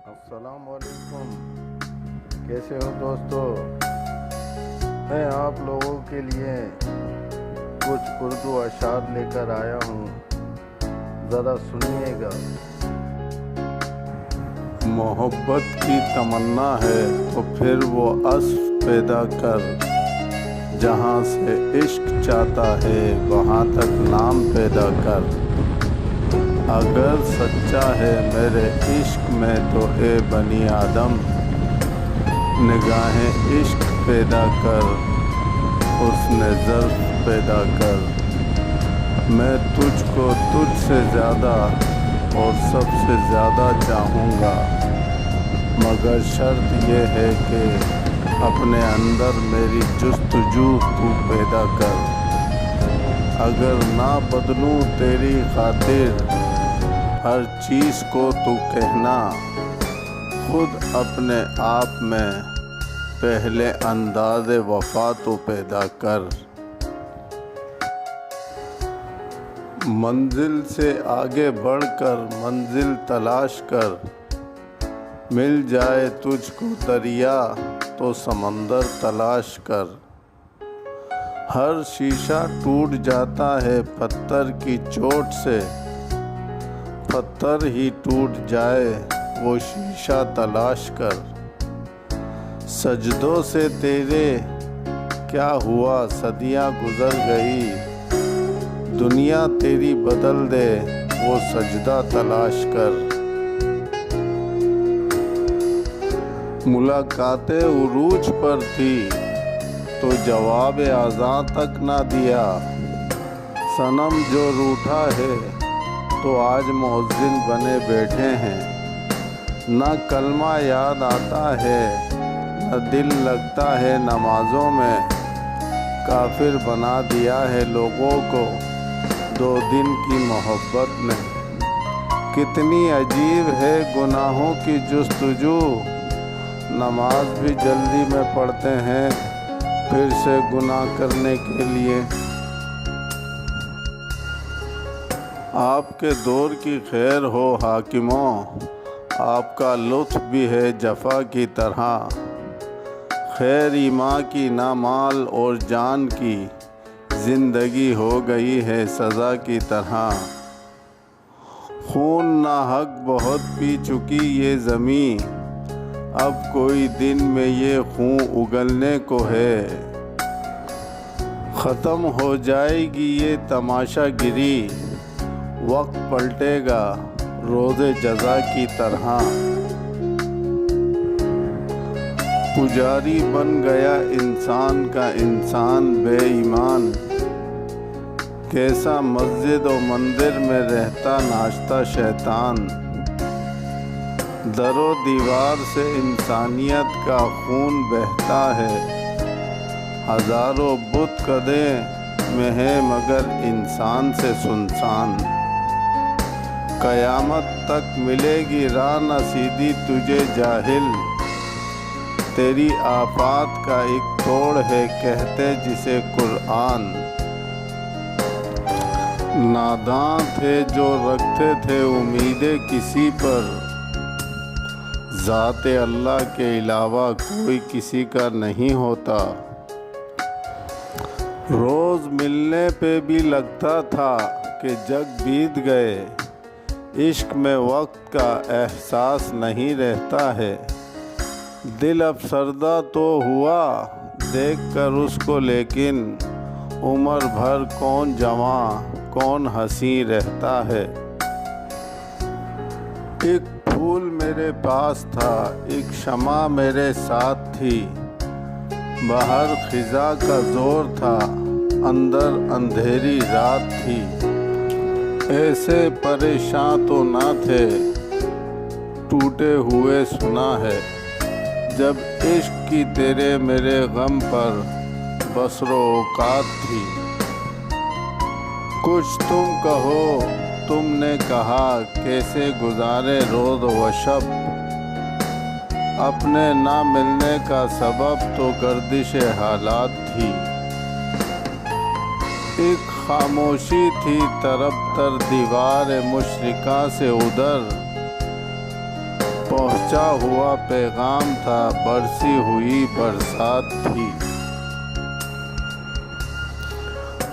अस्सलाम वालेकुम। कैसे हो दोस्तों? मैं आप लोगों के लिए कुछ उर्दू अशार लेकर आया हूँ, ज़रा सुनिएगा। मोहब्बत की तमन्ना है तो फिर वो अस्फ़ पैदा कर, जहाँ से इश्क चाहता है वहाँ तक नाम पैदा कर। अगर सच्चा है मेरे इश्क में तो ए बनी आदम, निगाहें इश्क पैदा कर, हुस्न ज़र्फ़ पैदा कर। मैं तुझको तुझसे ज़्यादा और सबसे ज़्यादा चाहूँगा, मगर शर्त ये है कि अपने अंदर मेरी जुस्तजू तू पैदा कर। अगर ना बदलूँ तेरी खातिर हर चीज़ को तू कहना, खुद अपने आप में पहले अंदाज़े वफ़ा तो पैदा कर। मंजिल से आगे बढ़कर मंजिल तलाश कर, मिल जाए तुझको दरिया तो समंदर तलाश कर। हर शीशा टूट जाता है पत्थर की चोट से, पत्थर ही टूट जाए वो शीशा तलाश कर। सजदों से तेरे क्या हुआ सदियां गुजर गई, दुनिया तेरी बदल दे वो सजदा तलाश कर। मुलाकातें उरूज पर थी तो जवाब आज़ां तक ना दिया, सनम जो रूठा है तो आज मुअज्जिन बने बैठे हैं। न कलमा याद आता है न दिल लगता है नमाज़ों में, काफिर बना दिया है लोगों को 2 दिन की मोहब्बत ने। कितनी अजीब है गुनाहों की जुस्तजू, नमाज भी जल्दी में पढ़ते हैं फिर से गुनाह करने के लिए। आपके दौर की खैर हो हाकिमों, आपका लुत्फ़ भी है जफ़ा की तरह। खैर ईमां की ना माल और जान की, ज़िंदगी हो गई है सज़ा की तरह। खून ना हक बहुत पी चुकी ये ज़मीं, अब कोई दिन में ये खून उगलने को है। ख़त्म हो जाएगी ये तमाशा गिरी, वक्त पलटेगा रोज़े जज़ा की तरह। पुजारी बन गया इंसान का इंसान बेईमान, कैसा मस्जिद और मंदिर में रहता नाचता शैतान। दरो दीवार से इंसानियत का खून बहता है, हज़ारों बुत कदे में है मगर इंसान से सुनसान। क़यामत तक मिलेगी राह न सीधी तुझे जाहिल, तेरी आफात का एक तोड़ है कहते जिसे कुरान। नादां थे जो रखते थे उम्मीदें किसी पर, ज़ाते अल्लाह के अलावा कोई किसी का नहीं होता। रोज़ मिलने पे भी लगता था कि जग बीत गए, इश्क में वक्त का एहसास नहीं रहता है। दिल अफसरदा तो हुआ देख कर उसको, लेकिन उम्र भर कौन जवां कौन हंसी रहता है। एक फूल मेरे पास था एक शमा मेरे साथ थी, बाहर खिज़ा का ज़ोर था अंदर अंधेरी रात थी। ऐसे परेशान तो ना थे टूटे हुए सुना है, जब इश्क की तेरे मेरे गम पर बसरो औकात थी। कुछ तुम कहो तुमने कहा कैसे गुजारे रोज़ व शब, अपने ना मिलने का सबब तो गर्दिश हालात थी। एक खामोशी थी तरफ तर दीवार मुशरिका से उधर, पहुंचा हुआ पैगाम था, बरसी हुई बरसात थी।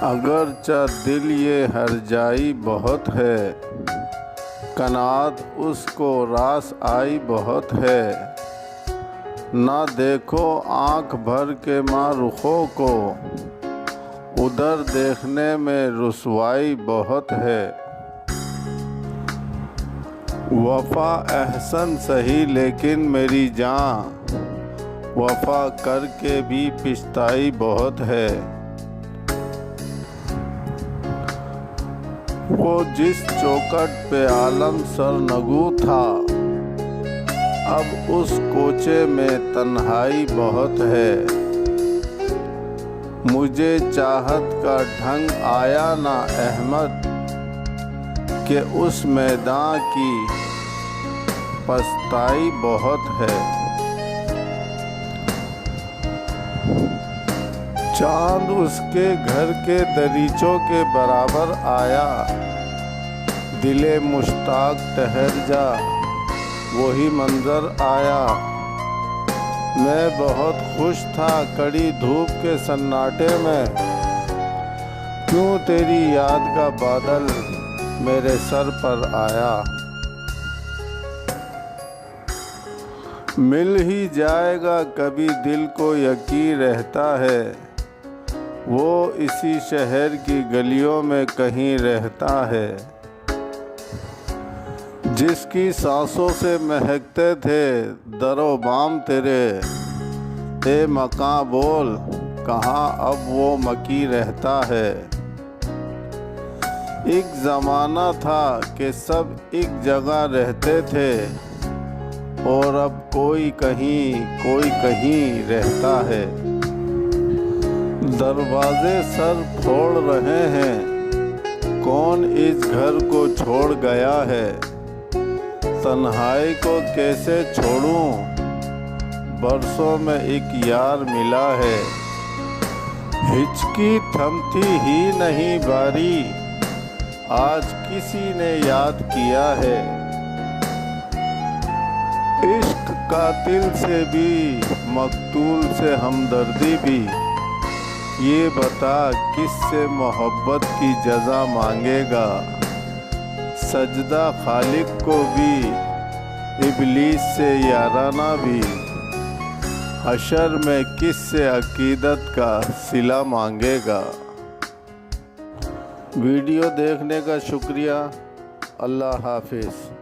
अगरचा दिल ये हरजाई बहुत है, कनात उसको रास आई बहुत है। ना देखो आँख भर के माँ रुखों को, उधर देखने में रुसवाई बहुत है। वफ़ा एहसन सही लेकिन मेरी जान, वफ़ा करके भी पिछताई बहुत है। वो जिस चौखट पे आलम सरनगू था, अब उस कोचे में तन्हाई बहुत है। मुझे चाहत का ढंग आया ना अहमद, कि उस मैदान की पछताई बहुत है। चांद उसके घर के दरीचों के बराबर आया, दिले मुश्ताक ठहर जा वही मंजर आया। मैं बहुत खुश था कड़ी धूप के सन्नाटे में, क्यों तेरी याद का बादल मेरे सर पर आया। मिल ही जाएगा कभी दिल को यकीन रहता है, वो इसी शहर की गलियों में कहीं रहता है। जिसकी सांसों से महकते थे दरो बाम तेरे, ए मकां बोल कहाँ अब वो मकी रहता है। एक ज़माना था कि सब एक जगह रहते थे, और अब कोई कहीं रहता है। दरवाजे सर फोड़ रहे हैं, कौन इस घर को छोड़ गया है। तन्हाई को कैसे छोड़ूं, बरसों में एक यार मिला है। हिचकी थमती ही नहीं बारी, आज किसी ने याद किया है। इश्क कातिल से भी मकतूल से हमदर्दी भी, ये बता किससे मोहब्बत की जज़ा मांगेगा। सजदा खालिक को भी, इबलीस से याराना भी, हशर में किससे अकीदत का सिला मांगेगा। वीडियो देखने का शुक्रिया। अल्लाह हाफिज़।